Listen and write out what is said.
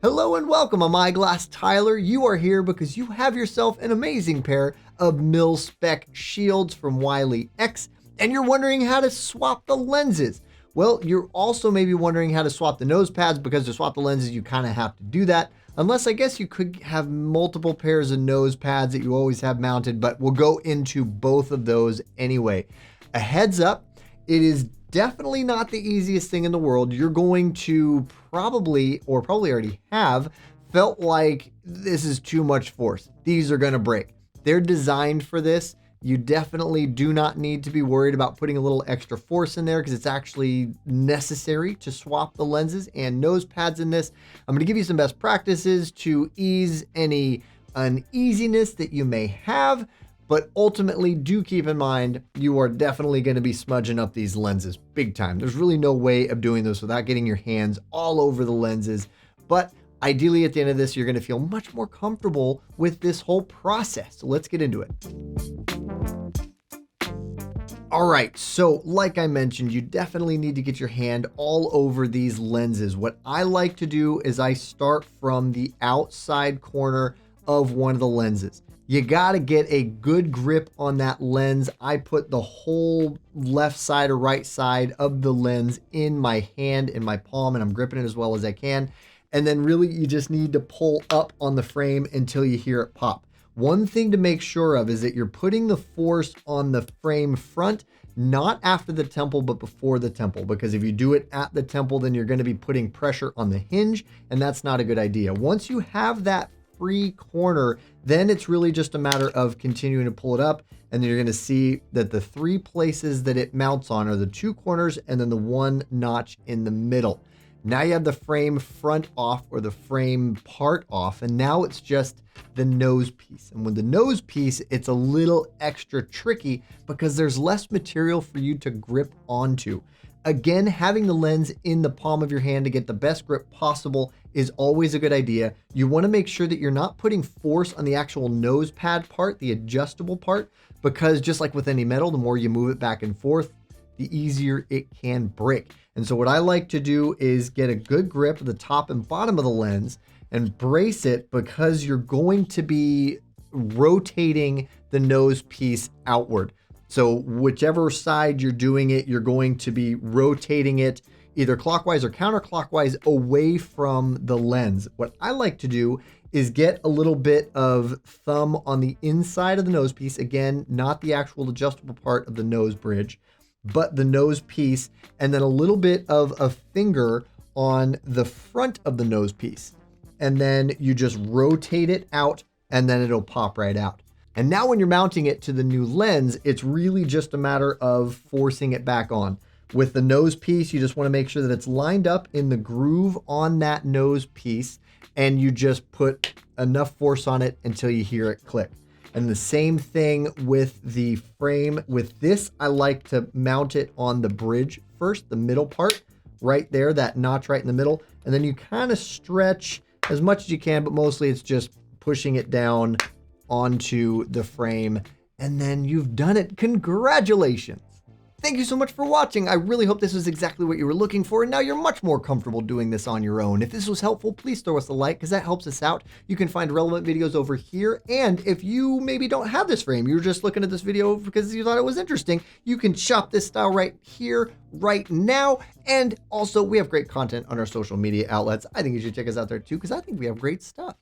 Hello and welcome, I'm Eyeglass Tyler. You are here because you have yourself an amazing pair of MIL-SPEC Shields from Wiley X, and you're wondering how to swap the lenses. Well, you're also maybe wondering how to swap the nose pads, because to swap the lenses, you kind of have to do that. Unless I guess you could have multiple pairs of nose pads that you always have mounted, but we'll go into both of those anyway. A heads up, it is definitely not the easiest thing in the world. You're going to probably already have felt like this is too much force. These are going to break. They're designed for this. You definitely do not need to be worried about putting a little extra force in there, because it's actually necessary to swap the lenses and nose pads in this. I'm going to give you some best practices to ease any uneasiness that you may have. But ultimately, do keep in mind, you are definitely going to be smudging up these lenses big time. There's really no way of doing this without getting your hands all over the lenses. But ideally, at the end of this, you're going to feel much more comfortable with this whole process. So let's get into it. All right, so like I mentioned, you definitely need to get your hand all over these lenses. What I like to do is I start from the outside corner of one of the lenses. You got to get a good grip on that lens. I put the whole left side or right side of the lens in my hand, in my palm, and I'm gripping it as well as I can. And then really you just need to pull up on the frame until you hear it pop. One thing to make sure of is that you're putting the force on the frame front, not after the temple, but before the temple. Because if you do it at the temple, then you're going to be putting pressure on the hinge, and that's not a good idea. Once you have that free corner, then it's really just a matter of continuing to pull it up, and then you're going to see that the three places that it mounts on are the two corners and then the one notch in the middle. Now you have the frame front off, or the frame part off, and now it's just the nose piece. And with the nose piece, it's a little extra tricky because there's less material for you to grip onto. Again, having the lens in the palm of your hand to get the best grip possible is always a good idea. You want to make sure that you're not putting force on the actual nose pad part, the adjustable part, because just like with any metal, the more you move it back and forth, the easier it can break. And so what I like to do is get a good grip of the top and bottom of the lens and brace it, because you're going to be rotating the nose piece outward. So whichever side you're doing it, you're going to be rotating it either clockwise or counterclockwise away from the lens. What I like to do is get a little bit of thumb on the inside of the nose piece. Again, not the actual adjustable part of the nose bridge, but the nose piece, and then a little bit of a finger on the front of the nose piece. And then you just rotate it out, and then it'll pop right out. And now when you're mounting it to the new lens, it's really just a matter of forcing it back on. With the nose piece, you just want to make sure that it's lined up in the groove on that nose piece, and you just put enough force on it until you hear it click. And the same thing with the frame. With this, I like to mount it on the bridge first, the middle part, right there, that notch right in the middle. And then you kind of stretch as much as you can, but mostly it's just pushing it down onto the frame, and then you've done it. Congratulations. Thank you so much for watching. I really hope this was exactly what you were looking for, and now you're much more comfortable doing this on your own. If this was helpful, please throw us a like, because that helps us out. You can find relevant videos over here, and if you maybe don't have this frame, you're just looking at this video because you thought it was interesting, you can shop this style right here, right now. And also, we have great content on our social media outlets. I think you should check us out there too, because I think we have great stuff.